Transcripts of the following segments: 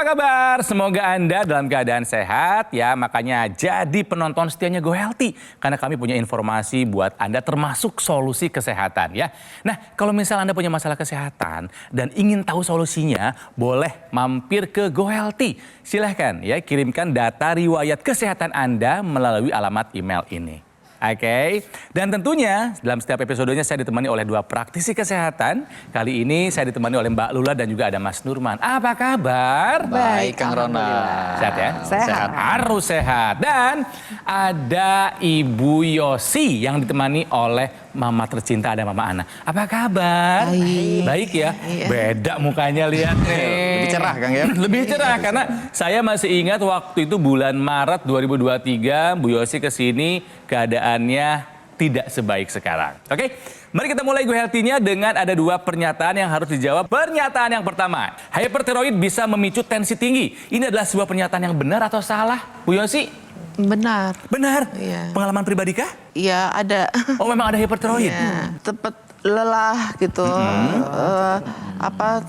apa kabar? Semoga Anda dalam keadaan sehat ya. Makanya jadi penonton setianya Go Healthy. Karena kami punya informasi buat Anda termasuk solusi kesehatan ya. Nah, kalau misal Anda punya masalah kesehatan dan ingin tahu solusinya, boleh mampir ke Go Healthy. Silahkan ya kirimkan data riwayat kesehatan Anda melalui alamat email ini. Oke, dan tentunya dalam setiap episodenya saya ditemani oleh dua praktisi kesehatan. Kali ini saya ditemani oleh Mbak Lula dan juga ada Mas Nurman. Apa kabar? Baik, Kang Ronald. Sehat ya? Sehat. Harus sehat. Dan ada Ibu Yosi yang ditemani oleh Mama tercinta, ada Mama Ana. Apa kabar? Baik. Baik ya? Iya. Beda mukanya lihat nih. Lebih cerah, Kang ya? Lebih cerah karena saya masih ingat waktu itu bulan Maret 2023 Bu Yosi kesini keadaannya tidak sebaik sekarang. Oke, mari kita mulai Go Healthy-nya dengan ada dua pernyataan yang harus dijawab. Pernyataan yang pertama, hypertiroid bisa memicu tensi tinggi. Ini adalah sebuah pernyataan yang benar atau salah, Bu Yosi? Benar. Benar? Iya. Pengalaman pribadi kah? Iya, ada. Oh, memang ada hypertiroid? Iya. Cepet lelah gitu.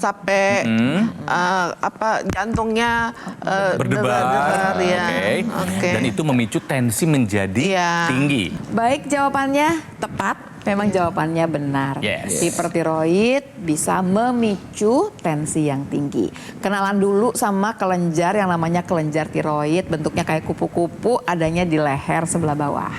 Capek. Jantungnya Berdebar. ya. Oke. Dan itu memicu tensi menjadi Iya. tinggi. Baik, jawabannya tepat. Memang jawabannya benar. Yes. Hipertiroid bisa memicu tensi yang tinggi. Kenalan dulu sama kelenjar yang namanya kelenjar tiroid. Bentuknya kayak kupu-kupu, adanya di leher sebelah bawah.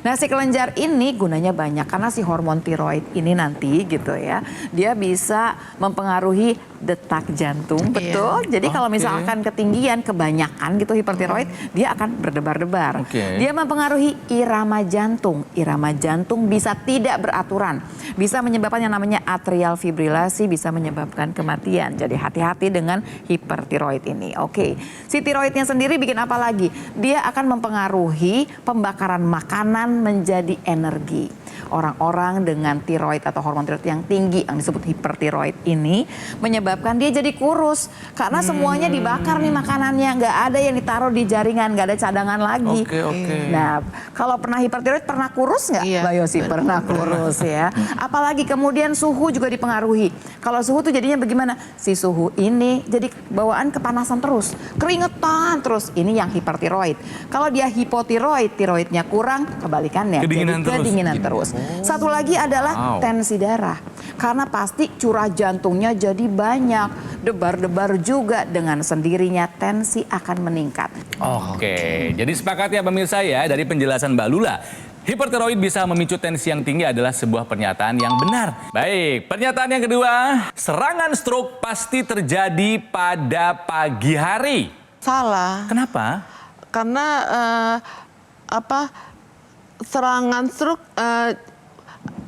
Nah, si kelenjar ini gunanya banyak karena si hormon tiroid ini nanti gitu ya. Dia bisa mempengaruhi detak jantung, betul. Jadi kalau misalkan ketinggian, kebanyakan gitu hipertiroid, dia akan berdebar-debar. Dia mempengaruhi irama jantung. Irama jantung bisa tidak beraturan. Bisa menyebabkan yang namanya atrial fibrilasi, bisa menyebabkan kematian. Jadi hati-hati dengan hipertiroid ini. Oke, si tiroidnya sendiri bikin apa lagi? Dia akan mempengaruhi pembakaran makanan menjadi energi. Orang-orang dengan tiroid atau hormon tiroid yang tinggi yang disebut hipertiroid ini menyebabkan dia jadi kurus karena semuanya dibakar nih makanannya, nggak ada yang ditaruh di jaringan, nggak ada cadangan lagi. Nah, kalau pernah hipertiroid pernah kurus nggak? Iya, Mbak Yosi pernah kurus ya. Apalagi kemudian suhu juga dipengaruhi. Kalau suhu tuh jadinya bagaimana? Si suhu ini jadi bawaan kepanasan terus, keringetan terus. Ini yang hipertiroid. Kalau dia hipotiroid, tiroidnya kurang, kebalikannya kedinginan terus. Satu lagi adalah tensi darah. Karena pasti curah jantungnya jadi banyak, debar-debar juga, dengan sendirinya tensi akan meningkat. Oke, jadi sepakat ya pemirsa ya dari penjelasan Mbak Lula. Hipertiroid bisa memicu tensi yang tinggi adalah sebuah pernyataan yang benar. Baik, pernyataan yang kedua, serangan stroke pasti terjadi pada pagi hari. Salah. Kenapa? Karena serangan stroke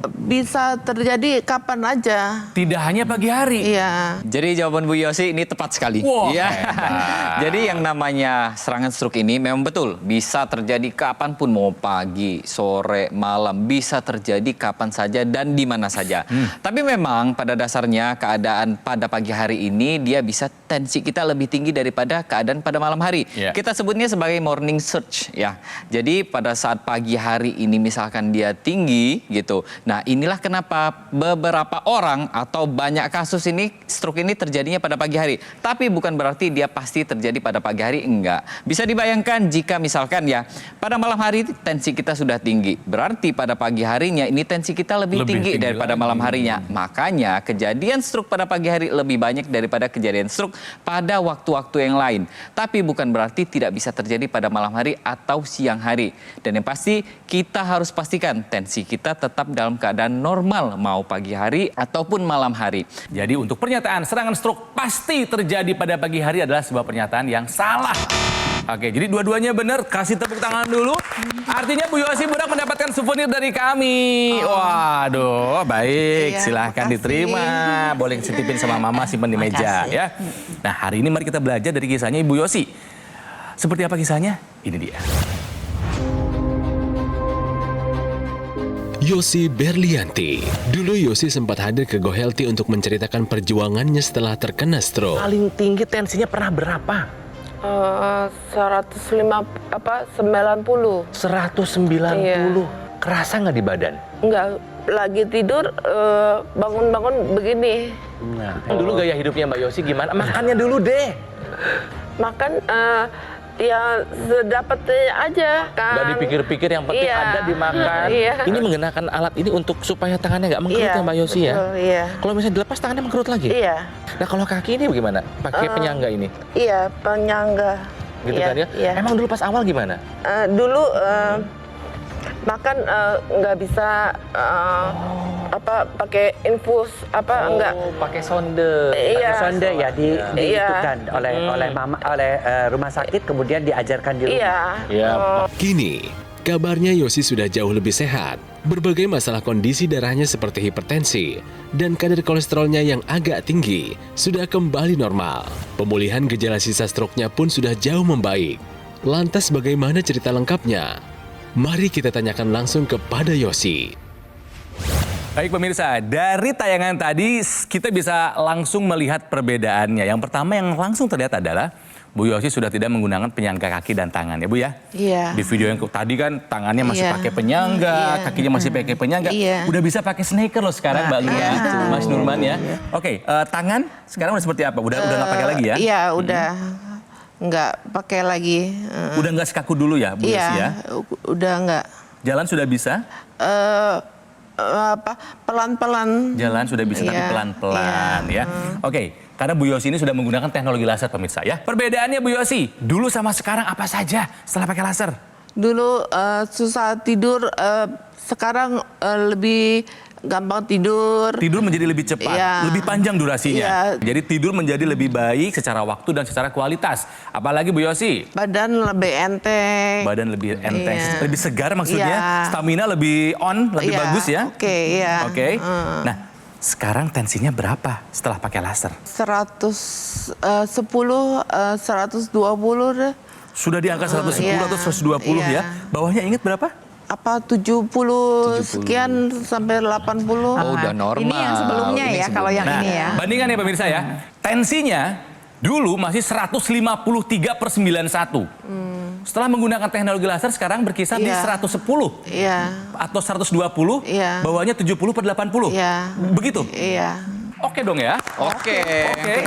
bisa terjadi kapan aja. Tidak hanya pagi hari. Iya. Jadi jawaban Bu Yosi ini tepat sekali. Wah, Iya. hebat. Jadi yang namanya serangan stroke ini memang betul bisa terjadi kapanpun, mau pagi, sore, malam, bisa terjadi kapan saja dan di mana saja. Tapi memang pada dasarnya keadaan pada pagi hari ini dia bisa tensi kita lebih tinggi daripada keadaan pada malam hari. Kita sebutnya sebagai morning surge ya. Jadi pada saat pagi hari ini misalkan dia tinggi gitu. Nah, inilah kenapa beberapa orang atau banyak kasus ini stroke ini terjadinya pada pagi hari. Tapi bukan berarti dia pasti terjadi pada pagi hari, enggak. Bisa dibayangkan jika misalkan ya pada malam hari tensi kita sudah tinggi. Berarti pada pagi harinya ini tensi kita lebih tinggi daripada malam harinya. Makanya kejadian stroke pada pagi hari lebih banyak daripada kejadian stroke pada waktu-waktu yang lain. Tapi bukan berarti tidak bisa terjadi pada malam hari atau siang hari. Dan yang pasti kita harus pastikan tensi kita tetap dalam keadaan normal mau pagi hari ataupun malam hari. Jadi untuk pernyataan serangan stroke pasti terjadi pada pagi hari adalah sebuah pernyataan yang salah. Oke, jadi dua-duanya benar. Kasih tepuk tangan dulu. Artinya Bu Yosi Budak mendapatkan souvenir dari kami. Waduh, baik. Iya, silahkan makasih. diterima. Boleh dititipin sama Mama, simpen di meja ya. Nah, hari ini mari kita belajar dari kisahnya Ibu Yosi. Seperti apa kisahnya? Ini dia. Yosi Berlianti. Dulu Yosi sempat hadir ke Go Healthy untuk menceritakan perjuangannya setelah terkena stroke. Paling tinggi tensinya pernah berapa? 90. 190. Iya. Kerasa nggak di badan? Enggak, lagi tidur bangun-bangun begini. Nah, dulu gaya hidupnya Mbak Yosi gimana? Makannya dulu deh. Makan ya sedapatnya aja kan. Nggak dipikir-pikir, yang penting Iya. ada dimakan. Iya. Ini menggunakan alat ini untuk supaya tangannya nggak mengkerut ya Mbak Yosi ya? betul, Iya. Kalau misalnya dilepas tangannya mengkerut lagi? Iya. Nah kalau kaki ini bagaimana? Pakai penyangga ini? Iya, penyangga. Gitu Iya, kan ya? Iya. Emang dulu pas awal gimana? Dulu makan nggak bisa pakai infus enggak. Pakai sonde. Iya. Sonde ya Iya. diitukan oleh rumah sakit, kemudian diajarkan di rumah. Iya. Iya. Kini, kabarnya Yosi sudah jauh lebih sehat. Berbagai masalah kondisi darahnya seperti hipertensi dan kadar kolesterolnya yang agak tinggi sudah kembali normal. Pemulihan gejala sisa stroke-nya pun sudah jauh membaik. Lantas bagaimana cerita lengkapnya? Mari kita tanyakan langsung kepada Yosi. Baik pemirsa, dari tayangan tadi kita bisa langsung melihat perbedaannya. Yang pertama yang langsung terlihat adalah Bu Yosi sudah tidak menggunakan penyangga kaki dan tangan ya Bu ya? Iya. Di video yang tadi kan tangannya masih Iya. pakai penyangga, Iya. kakinya masih pakai penyangga. Iya. Udah bisa pakai sneaker loh sekarang Mbak Lia, Iya. Mas Nurman ya. Oke, tangan sekarang udah seperti apa? Udah nggak pakai lagi ya? Iya, udah nggak pakai lagi. Udah nggak sekaku dulu ya Bu Yosi ya? Udah nggak. Jalan sudah bisa? Pelan-pelan. Jalan sudah bisa tapi Iya, pelan-pelan ya. Oke, karena Bu Yosi ini sudah menggunakan teknologi laser pemirsa ya. Perbedaannya Bu Yosi, dulu sama sekarang apa saja setelah pakai laser? Dulu susah tidur, sekarang lebih gampang tidur. Tidur menjadi lebih cepat, Iya. lebih panjang durasinya. Iya. Jadi tidur menjadi lebih baik secara waktu dan secara kualitas. Apalagi Bu Yosi, Badan lebih enteng. badan lebih enteng, Iya. lebih segar maksudnya, Iya. stamina lebih on, lebih Iya, bagus ya. Oke, iya. Oke. Nah, sekarang tensinya berapa setelah pakai laser? 110, 120 deh. Sudah di angka 110 iya. atau 120 ya. Iya. Bawahnya ingat berapa? Apa 70 sekian sampai 80. Oh, udah normal. Ini yang sebelumnya Ini ya, kalau yang Nah, ini ya. bandingan ya pemirsa ya. Tensinya dulu masih 153/91. Setelah menggunakan teknologi laser sekarang berkisar di Iya. 110 Iya. atau 120, Iya. bawahnya 70/80. Iya. Begitu? Iya. Oke dong ya. Oke. Oke.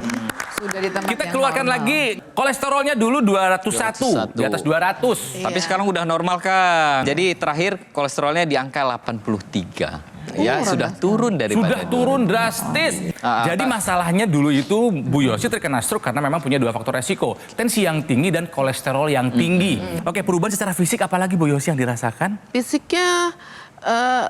Sudah di tempat Kita yang keluarkan normal. lagi kolesterolnya dulu 201, di atas 200. Tapi sekarang udah normal Kang. Jadi terakhir kolesterolnya di angka 83. Ya, sudah turun daripada Sudah turun drastis. Jadi masalahnya dulu itu Bu Yosi terkena stroke karena memang punya dua faktor resiko. Tensi yang tinggi dan kolesterol yang tinggi. Oke, perubahan secara fisik apalagi Bu Yosi yang dirasakan? Fisiknya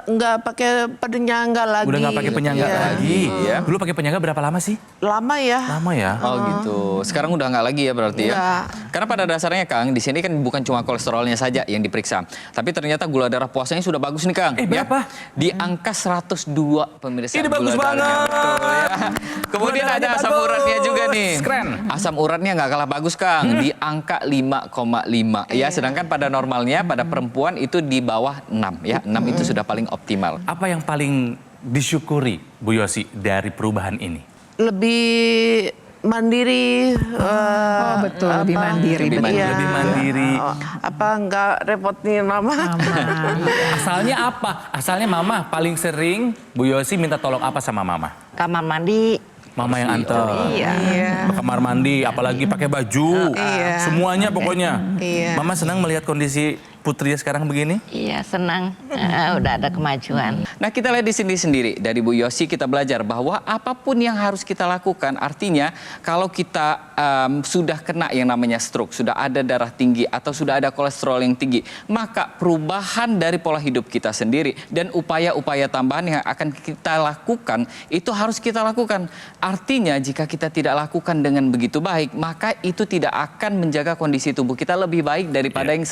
nggak pakai penyangga lagi. Udah nggak pakai penyangga Iya. lagi. Dulu pakai penyangga berapa lama sih? Lama ya. Lama ya. Oh gitu. Sekarang udah nggak lagi ya berarti ya. Nggak. Karena pada dasarnya Kang, di sini kan bukan cuma kolesterolnya saja yang diperiksa, tapi ternyata gula darah puasanya sudah bagus nih Kang. Berapa? Di angka 102 pemirsa. Ini bagus gula darahnya. banget. Betul ya. Kemudian Gula ada darahnya asam bagus. uratnya juga nih. Keren. Asam uratnya nggak kalah bagus Kang, di angka 5,5 ya. Sedangkan pada normalnya pada perempuan itu di bawah 6 ya. 6 itu sudah paling optimal. Apa yang paling disyukuri Bu Yosi dari perubahan ini? Lebih mandiri. Oh betul, lebih mandiri. Lebih betul. mandiri. Lebih mandiri. Apa nggak repotin mama? Asalnya apa? Asalnya Mama paling sering Bu Yosi minta tolong apa sama Mama? Kamar mandi. Mama yang antar. Iya. Ke kamar mandi, apalagi pakai baju. Iya. Semuanya pokoknya. Iya. Mama senang melihat kondisi putrinya sekarang begini? Iya, senang. Udah ada kemajuan. Nah, kita lihat di sini sendiri dari Bu Yosi kita belajar bahwa apapun yang harus kita lakukan, artinya kalau kita sudah kena yang namanya stroke, sudah ada darah tinggi atau sudah ada kolesterol yang tinggi, maka perubahan dari pola hidup kita sendiri dan upaya-upaya tambahan yang akan kita lakukan itu harus kita lakukan. Artinya jika kita tidak lakukan dengan begitu baik, maka itu tidak akan menjaga kondisi tubuh kita lebih baik daripada yang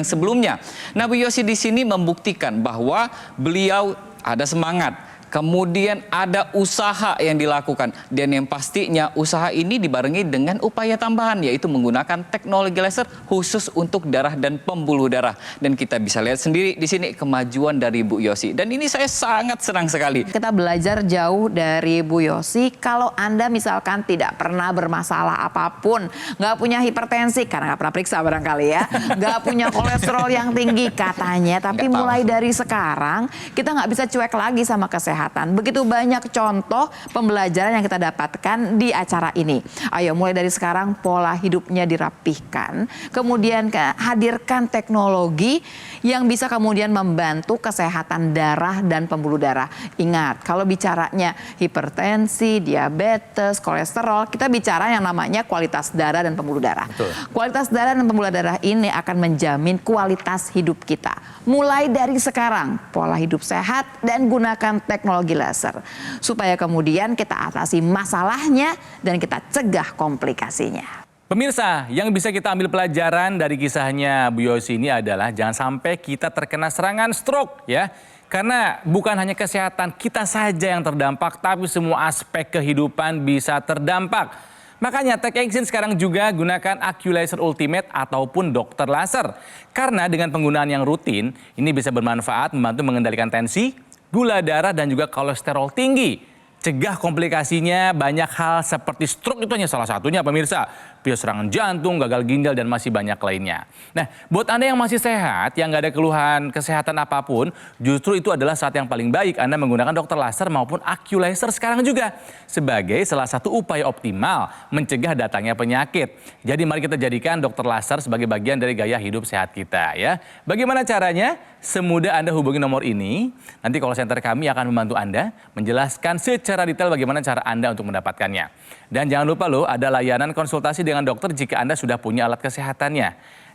sebelumnya. Nah, Bu Yosi di sini membuktikan bahwa beliau ada semangat, kemudian ada usaha yang dilakukan. Dan yang pastinya usaha ini dibarengi dengan upaya tambahan, yaitu menggunakan teknologi laser khusus untuk darah dan pembuluh darah. Dan kita bisa lihat sendiri di sini kemajuan dari Bu Yosi. Dan ini saya sangat senang sekali. Kita belajar jauh dari Bu Yosi. Kalau Anda misalkan tidak pernah bermasalah apapun, nggak punya hipertensi karena nggak pernah periksa barangkali ya, nggak punya kolesterol yang tinggi katanya, tapi Nggak tahu. mulai dari sekarang kita nggak bisa cuek lagi sama kesehatan. Begitu banyak contoh pembelajaran yang kita dapatkan di acara ini. Ayo mulai dari sekarang pola hidupnya dirapihkan, kemudian hadirkan teknologi yang bisa kemudian membantu kesehatan darah dan pembuluh darah. Ingat, kalau bicaranya hipertensi, diabetes, kolesterol, kita bicara yang namanya kualitas darah dan pembuluh darah. Betul. Kualitas darah dan pembuluh darah ini akan menjamin kualitas hidup kita. Mulai dari sekarang, pola hidup sehat dan gunakan teknologi laser. Supaya kemudian kita atasi masalahnya dan kita cegah komplikasinya. Pemirsa, yang bisa kita ambil pelajaran dari kisahnya Bu Yosi ini adalah jangan sampai kita terkena serangan stroke ya. Karena bukan hanya kesehatan kita saja yang terdampak, tapi semua aspek kehidupan bisa terdampak. Makanya Take Action sekarang juga gunakan AccuLaser Ultimate ataupun dokter laser. Karena dengan penggunaan yang rutin, ini bisa bermanfaat membantu mengendalikan tensi, gula darah dan juga kolesterol tinggi. Cegah komplikasinya banyak hal seperti stroke itu hanya salah satunya pemirsa. Bisa serangan jantung, gagal ginjal dan masih banyak lainnya. Nah buat Anda yang masih sehat, yang nggak ada keluhan kesehatan apapun, justru itu adalah saat yang paling baik Anda menggunakan dokter laser maupun AccuLaser sekarang juga. Sebagai salah satu upaya optimal mencegah datangnya penyakit. Jadi mari kita jadikan dokter laser sebagai bagian dari gaya hidup sehat kita ya. Bagaimana caranya? Semudah Anda hubungi nomor ini. Nanti call center kami akan membantu Anda menjelaskan secara detail bagaimana cara Anda untuk mendapatkannya. Dan jangan lupa loh, ada layanan konsultasi dengan dokter jika Anda sudah punya alat kesehatannya.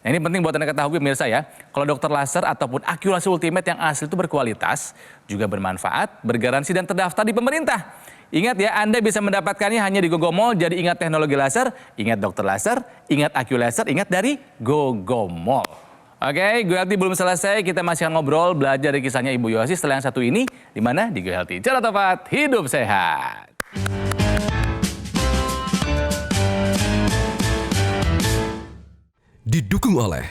Nah ini penting buat Anda ketahui pemirsa ya. Kalau dokter laser ataupun AccuLaser Ultimate yang asli itu berkualitas, juga bermanfaat, bergaransi dan terdaftar di pemerintah. Ingat ya, Anda bisa mendapatkannya hanya di GoGo Mall. Jadi ingat teknologi laser, ingat dokter laser, ingat AccuLaser, ingat dari GoGo Mall. Oke, Go Healthy belum selesai. Kita masih akan ngobrol, belajar dari kisahnya Ibu Yosi setelah yang satu ini. Di mana? Di Go Healthy. Cara tepat, hidup sehat. Didukung oleh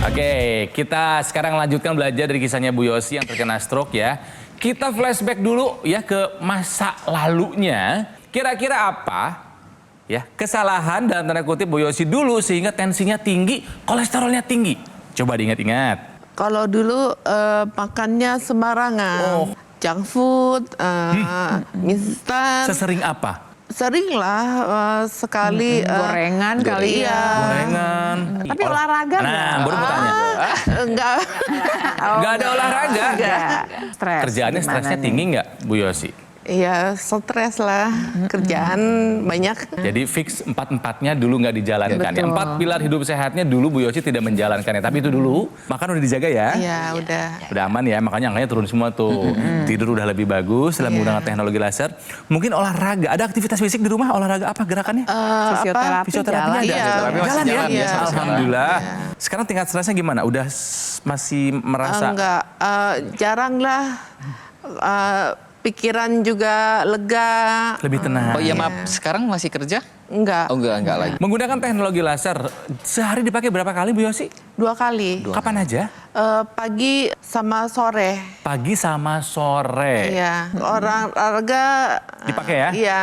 Oke, kita sekarang lanjutkan belajar dari kisahnya Bu Yosi yang terkena stroke ya. Kita flashback dulu ya ke masa lalunya. Kira-kira apa ya kesalahan dalam tanda kutip Bu Yosi dulu sehingga tensinya tinggi, kolesterolnya tinggi? Coba diingat-ingat. Kalau dulu makannya sembarangan. Junk food, instan. Sesering apa? Sering lah sekali. Gorengan kali ya. Gorengan. Tapi olahraga Nah, nggak? baru mau tanya. Enggak. Nggak ada olahraga. Stres. Kerjaannya Gimana stresnya nih? tinggi nggak Bu Yosi? Iya, stres lah. Kerjaan banyak. Jadi fix empat-empatnya dulu nggak dijalankan. Ya, Betul. 4 pilar hidup sehatnya dulu Bu Yosi tidak menjalankannya. Tapi itu dulu makan udah dijaga ya. Iya, udah. Udah aman ya, makanya angkanya turun semua tuh. Tidur udah lebih bagus setelah menggunakan teknologi laser. Mungkin olahraga, ada aktivitas fisik di rumah, olahraga apa gerakannya? Fisioterapi Fisioterapinya jalan. ada? Iya. Tapi masih Jalan ya? jalan ya, sampai Alhamdulillah. Sekarang tingkat stresnya gimana? Udah masih merasa? Enggak, jarang lah. Pikiran juga lega. Lebih tenang. Oh iya maaf, sekarang masih kerja? Enggak, Oh enggak lagi. Menggunakan teknologi laser, sehari dipakai berapa kali Bu Yosi? 2 kali. Kapan aja? Pagi sama sore. Pagi sama sore. Iya, orang olahraga. Dipakai ya? Iya.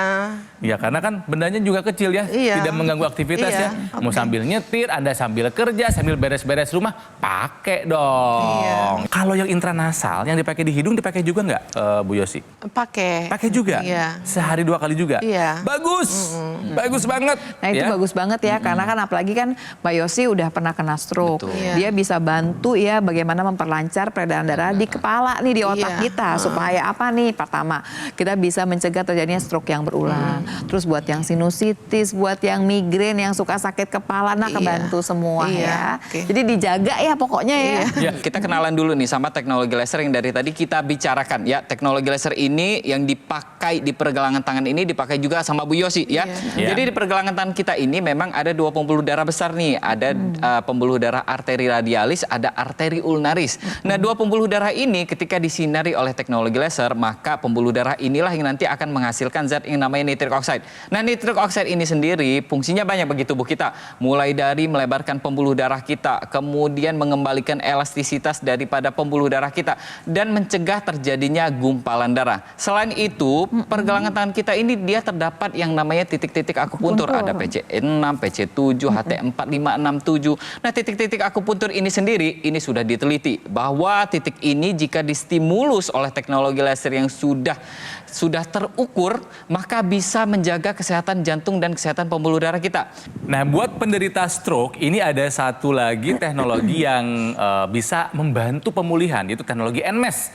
Ya karena kan bendanya juga kecil ya, Iya. tidak mengganggu aktivitas Iya, ya. Mau sambil nyetir, Anda sambil kerja, sambil beres-beres rumah, pakai dong. Iya. Kalau yang intranasal, yang dipakai di hidung dipakai juga nggak Bu Yosi? Pakai. Pakai juga? Iya. Sehari 2 kali juga? Iya. Bagus, bagus banget. Nah itu ya. bagus banget ya, karena kan apalagi kan Mbak Yosi udah pernah kena stroke. Betul. Iya. Dia bisa bantu ya bagaimana memperlancar peredaran darah di kepala nih, di otak kita. Supaya apa nih? Pertama, kita bisa mencegah terjadinya stroke yang berulang. Terus buat yang sinusitis, buat yang migrain, yang suka sakit kepala, nah kebantu semua ya. Jadi dijaga ya pokoknya ya. Kita kenalan dulu nih sama teknologi laser yang dari tadi kita bicarakan ya. Teknologi laser ini yang dipakai di pergelangan tangan ini dipakai juga sama Bu Yosi ya. Jadi di pergelangan tangan kita ini memang ada 2 pembuluh darah besar nih. Ada pembuluh darah arteri radialis, ada arteri ulnaris. Nah, 2 pembuluh darah ini ketika disinari oleh teknologi laser, maka pembuluh darah inilah yang nanti akan menghasilkan zat yang namanya nitric oxide. Nah, nitric oxide ini sendiri fungsinya banyak bagi tubuh kita. Mulai dari melebarkan pembuluh darah kita, kemudian mengembalikan elastisitas daripada pembuluh darah kita, dan mencegah terjadinya gumpalan darah. Selain itu, pergelangan tangan kita ini dia terdapat yang namanya titik-titik akupuntur. Ada PC6, PC7, HT4, 5, 6, 7. Nah, titik-titik akupuntur ini sendiri, ini sudah diteliti bahwa titik ini jika distimulus oleh teknologi laser yang sudah terukur, maka bisa menjaga kesehatan jantung dan kesehatan pembuluh darah kita. Nah, buat penderita stroke, ini ada satu lagi teknologi yang bisa membantu pemulihan, yaitu teknologi NMES,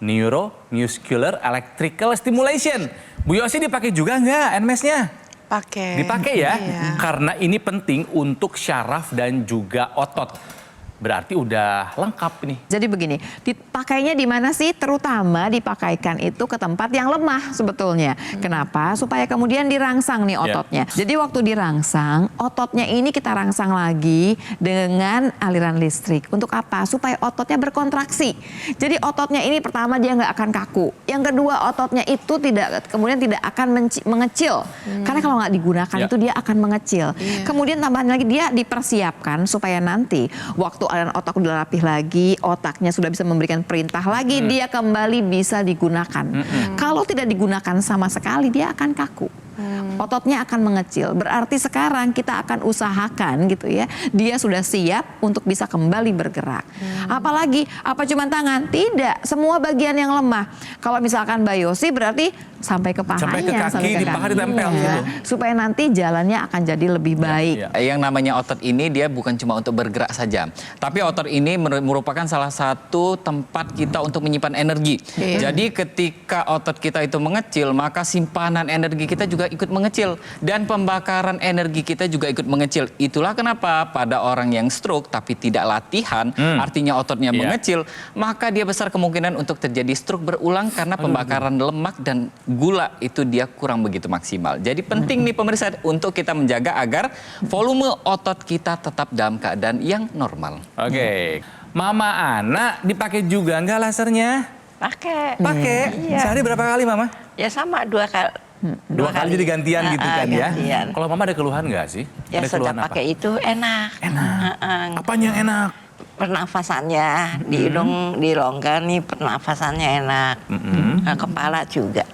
Neuro Muscular Electrical Stimulation. Bu Yosi dipakai juga nggak NMES-nya? Dipakai ya, karena ini penting untuk syaraf dan juga otot. Berarti udah lengkap nih. Jadi begini, dipakainya di mana sih? Terutama dipakaikan itu ke tempat yang lemah sebetulnya. Kenapa? Supaya kemudian dirangsang nih ototnya. Jadi waktu dirangsang, ototnya ini kita rangsang lagi dengan aliran listrik. Untuk apa? Supaya ototnya berkontraksi. Jadi ototnya ini pertama dia nggak akan kaku. Yang kedua, ototnya itu kemudian tidak akan mengecil. Karena kalau nggak digunakan itu dia akan mengecil. Kemudian tambahan lagi dia dipersiapkan supaya nanti waktu aliran otak udah rapih lagi, otaknya sudah bisa memberikan perintah lagi, dia kembali bisa digunakan. Kalau tidak digunakan sama sekali, dia akan kaku. Ototnya akan mengecil. Berarti sekarang kita akan usahakan gitu ya, dia sudah siap untuk bisa kembali bergerak. Apalagi, apa cuma tangan? Tidak, semua bagian yang lemah. Kalau misalkan Mbak Yosi berarti sampai ke pahanya. Sampai ke kaki, di paha ditempel gitu. Supaya nanti jalannya akan jadi lebih baik. Yang namanya otot ini dia bukan cuma untuk bergerak saja. Tapi otot ini merupakan salah satu tempat kita untuk menyimpan energi. Jadi ketika otot kita itu mengecil, maka simpanan energi kita juga ikut mengecil. Dan pembakaran energi kita juga ikut mengecil. Itulah kenapa pada orang yang stroke tapi tidak latihan, artinya ototnya mengecil, maka dia besar kemungkinan untuk terjadi stroke berulang karena pembakaran lemak dan gula itu dia kurang begitu maksimal. Jadi penting nih pemirsa untuk kita menjaga agar volume otot kita tetap dalam keadaan yang normal. Oke. Mama Ana dipakai juga nggak lasernya? Pakai. Pakai. Sehari berapa kali Mama? Ya sama 2 kali. 2 kali jadi gantian gitu kan ya? Gantian. Kalau Mama ada keluhan nggak sih? Ya Ada sudah keluhan apa? pakai itu enak. Enak. Apanya yang enak? Pernafasannya di hidung, di rongga nih pernafasannya enak. Kepala juga.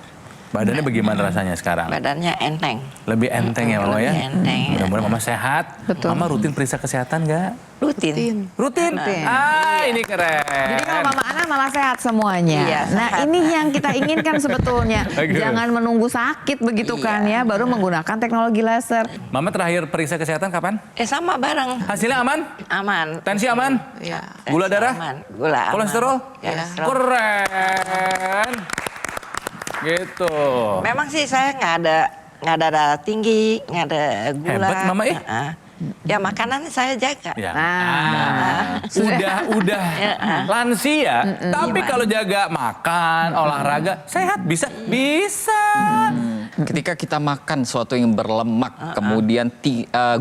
Badannya bagaimana rasanya sekarang? Badannya enteng. Lebih enteng ya Mama ya? Lebih enteng, ya. Mudah-mudahan Mama sehat. Betul. Mama rutin periksa kesehatan nggak? Rutin. Rutin? Ini keren. Jadi kalau Mama Ana malah sehat semuanya. Iya, Nah sehat. ini yang kita inginkan sebetulnya. Jangan menunggu sakit begitu kan ya, baru menggunakan teknologi laser. Mama terakhir periksa kesehatan kapan? Sama bareng. Hasilnya aman? Aman. Tensi aman? Gula darah? Aman. Gula aman. Kolesterol? Kolesterol. Keren. Gitu. Memang sih saya nggak ada darah tinggi, nggak ada gula. Hebat, Mama, ya? Ya makanan saya jaga. Ya. Udah lansia, tapi kalau jaga makan, olahraga, sehat bisa. Ketika kita makan sesuatu yang berlemak, kemudian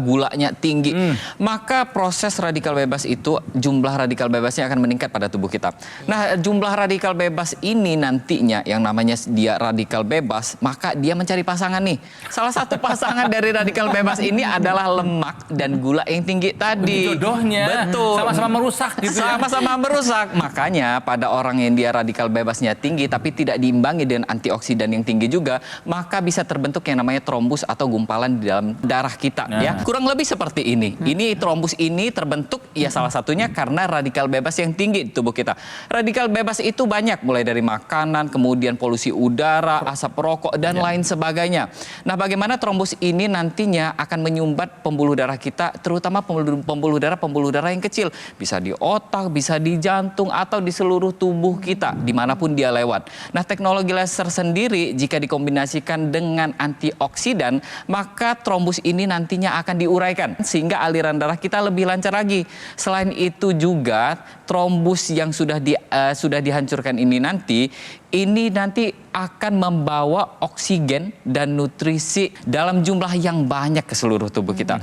gulanya tinggi, maka proses radikal bebas itu, jumlah radikal bebasnya akan meningkat pada tubuh kita. Nah, jumlah radikal bebas ini nantinya, yang namanya dia radikal bebas, maka dia mencari pasangan nih. Salah satu pasangan dari radikal bebas ini adalah lemak dan gula yang tinggi tadi. Jodohnya. Betul. Sama-sama merusak gitu ya. Sama-sama merusak. Makanya pada orang yang dia radikal bebasnya tinggi, tapi tidak diimbangi dengan antioksidan yang tinggi juga, maka bisa terbentuk yang namanya trombus atau gumpalan di dalam darah kita ya. Kurang lebih seperti ini. Ini trombus ini terbentuk ya salah satunya karena radikal bebas yang tinggi di tubuh kita. Radikal bebas itu banyak, mulai dari makanan, kemudian polusi udara, asap rokok dan lain sebagainya. Nah, bagaimana trombus ini nantinya akan menyumbat pembuluh darah kita, terutama pembuluh darah yang kecil, bisa di otak, bisa di jantung atau di seluruh tubuh kita dimanapun dia lewat. Nah, teknologi laser sendiri jika dikombinasikan dengan antioksidan, maka trombus ini nantinya akan diuraikan sehingga aliran darah kita lebih lancar lagi. Selain itu juga trombus yang sudah dihancurkan ini nanti akan membawa oksigen dan nutrisi dalam jumlah yang banyak ke seluruh tubuh kita.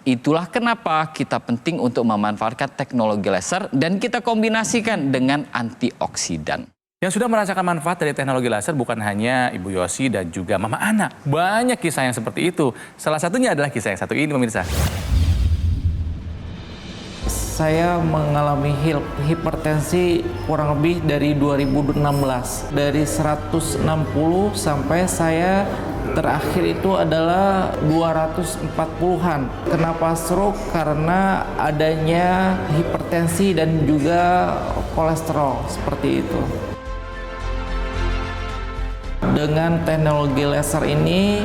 Itulah kenapa kita penting untuk memanfaatkan teknologi laser dan kita kombinasikan dengan antioksidan. Yang sudah merasakan manfaat dari teknologi laser bukan hanya Ibu Yosi dan juga Mama Ana. Banyak kisah yang seperti itu. Salah satunya adalah kisah yang satu ini, pemirsa. Saya mengalami hipertensi kurang lebih dari 2016. Dari 160 sampai saya terakhir itu adalah 240-an. Kenapa stroke? Karena adanya hipertensi dan juga kolesterol seperti itu. Dengan teknologi laser ini,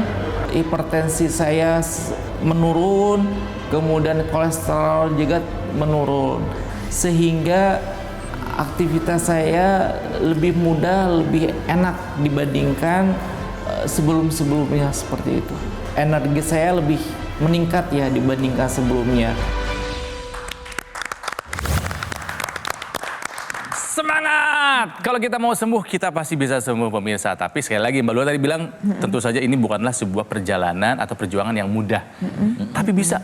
hipertensi saya menurun, kemudian kolesterol juga menurun. Sehingga aktivitas saya lebih mudah, lebih enak dibandingkan sebelum-sebelumnya seperti itu. Energi saya lebih meningkat ya dibandingkan sebelumnya. Semangat! Kalau kita mau sembuh, kita pasti bisa sembuh, pemirsa. Tapi sekali lagi, Mbak Lua tadi bilang, tentu saja ini bukanlah sebuah perjalanan atau perjuangan yang mudah. Tapi bisa.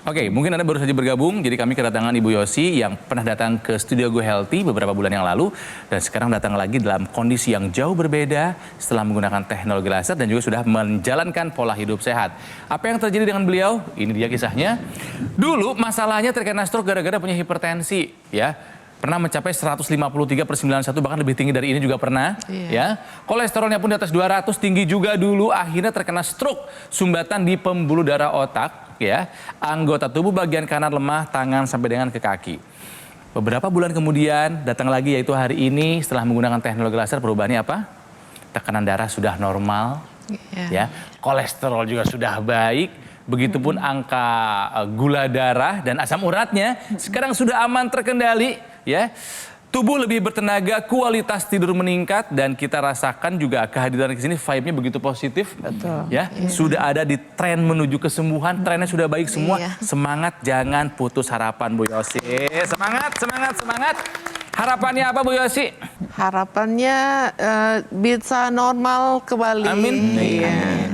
Oke, mungkin Anda baru saja bergabung, jadi kami kedatangan Ibu Yosi yang pernah datang ke Studio Go Healthy beberapa bulan yang lalu, dan sekarang datang lagi dalam kondisi yang jauh berbeda setelah menggunakan teknologi laser dan juga sudah menjalankan pola hidup sehat. Apa yang terjadi dengan beliau? Ini dia kisahnya. Dulu masalahnya terkena stroke gara-gara punya hipertensi, ya. Pernah mencapai 153/91, bahkan lebih tinggi dari ini juga pernah. Ya. Kolesterolnya pun di atas 200, tinggi juga dulu. Akhirnya terkena stroke, sumbatan di pembuluh darah otak. Ya. Anggota tubuh bagian kanan lemah, tangan sampai dengan ke kaki. Beberapa bulan kemudian datang lagi, yaitu hari ini setelah menggunakan teknologi laser. Perubahannya apa? Tekanan darah sudah normal. Ya. Kolesterol juga sudah baik. Begitupun angka gula darah dan asam uratnya sekarang sudah aman terkendali, ya. Tubuh lebih bertenaga, kualitas tidur meningkat, dan kita rasakan juga kehadiran di sini vibe-nya begitu positif. Betul. Ya, sudah ada di tren menuju kesembuhan, trennya sudah baik semua. Iya. Semangat, jangan putus harapan, Bu Yosi. Semangat, semangat, semangat. Harapannya apa, Bu Yosi? Harapannya bisa normal kembali. Amin. Iya.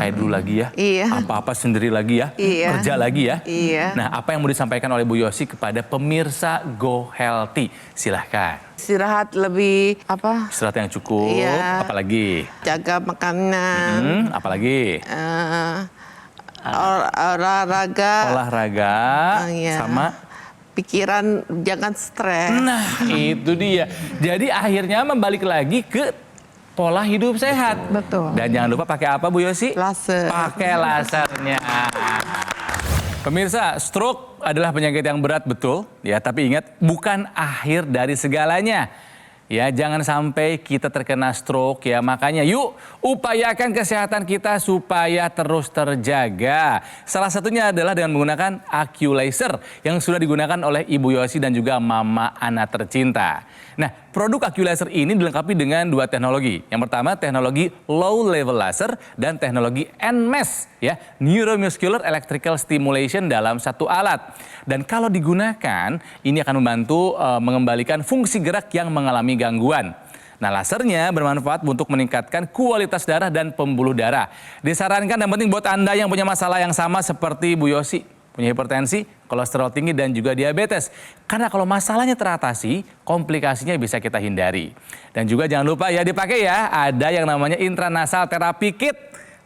Kayak dulu lagi ya, Iya. apa-apa sendiri lagi ya, Iya. kerja lagi ya. Iya. Nah, apa yang mau disampaikan oleh Bu Yosi kepada pemirsa Go Healthy? Silahkan. Istirahat lebih Istirahat yang cukup, Iya. apalagi? jaga makanan, Apalagi? Olahraga, iya. sama? Pikiran jangan stres. Nah, itu dia. Jadi akhirnya membalik lagi ke pola hidup sehat. Betul. Dan jangan lupa pakai apa, Bu Yosi? Laser. Pakai lasernya. Pemirsa, stroke adalah penyakit yang berat, betul. Ya, tapi ingat, bukan akhir dari segalanya. Ya, jangan sampai kita terkena stroke ya. Makanya yuk upayakan kesehatan kita supaya terus terjaga. Salah satunya adalah dengan menggunakan AccuLaser yang sudah digunakan oleh Ibu Yosi dan juga Mama Ana tercinta. Nah, produk AccuLaser ini dilengkapi dengan dua teknologi. Yang pertama teknologi low level laser dan teknologi NMES ya, Neuromuscular Electrical Stimulation dalam satu alat. Dan kalau digunakan, ini akan membantu mengembalikan fungsi gerak yang mengalami gangguan. Nah, lasernya bermanfaat untuk meningkatkan kualitas darah dan pembuluh darah. Disarankan dan penting buat Anda yang punya masalah yang sama seperti Bu Yosi, punya hipertensi, kolesterol tinggi, dan juga diabetes. Karena kalau masalahnya teratasi, komplikasinya bisa kita hindari. Dan juga jangan lupa ya dipakai ya, ada yang namanya intranasal therapy kit.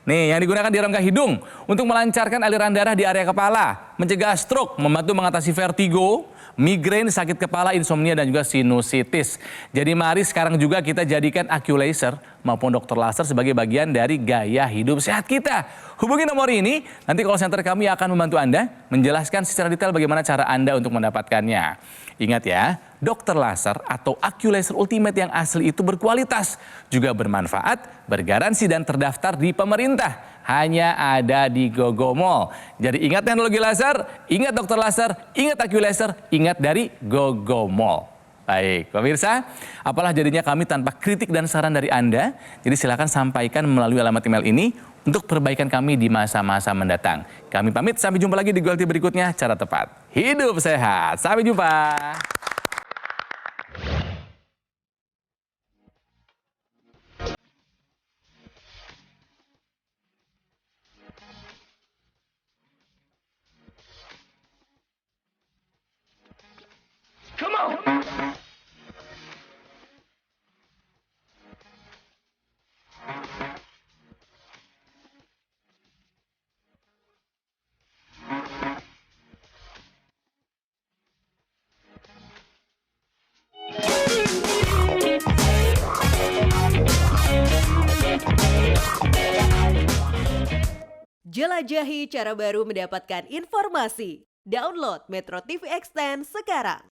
Nih, yang digunakan di rongga hidung untuk melancarkan aliran darah di area kepala, mencegah stroke, membantu mengatasi vertigo, migrain, sakit kepala, insomnia, dan juga sinusitis. Jadi mari sekarang juga kita jadikan AccuLaser maupun dokter laser sebagai bagian dari gaya hidup sehat kita. Hubungi nomor ini, nanti call center kami akan membantu Anda menjelaskan secara detail bagaimana cara Anda untuk mendapatkannya. Ingat ya, dokter laser atau AccuLaser Ultimate yang asli itu berkualitas, juga bermanfaat, bergaransi dan terdaftar di pemerintah. Hanya ada di GoGo Mall. Jadi ingat teknologi laser, ingat dokter laser, ingat AccuLaser, ingat dari GoGo Mall. Baik, pemirsa, apalah jadinya kami tanpa kritik dan saran dari Anda. Jadi silakan sampaikan melalui alamat email ini untuk perbaikan kami di masa-masa mendatang. Kami pamit, sampai jumpa lagi di GoHealthy berikutnya. Cara tepat, hidup sehat. Sampai jumpa. Jelajahi cara baru mendapatkan informasi. Download Metro TV Extend sekarang.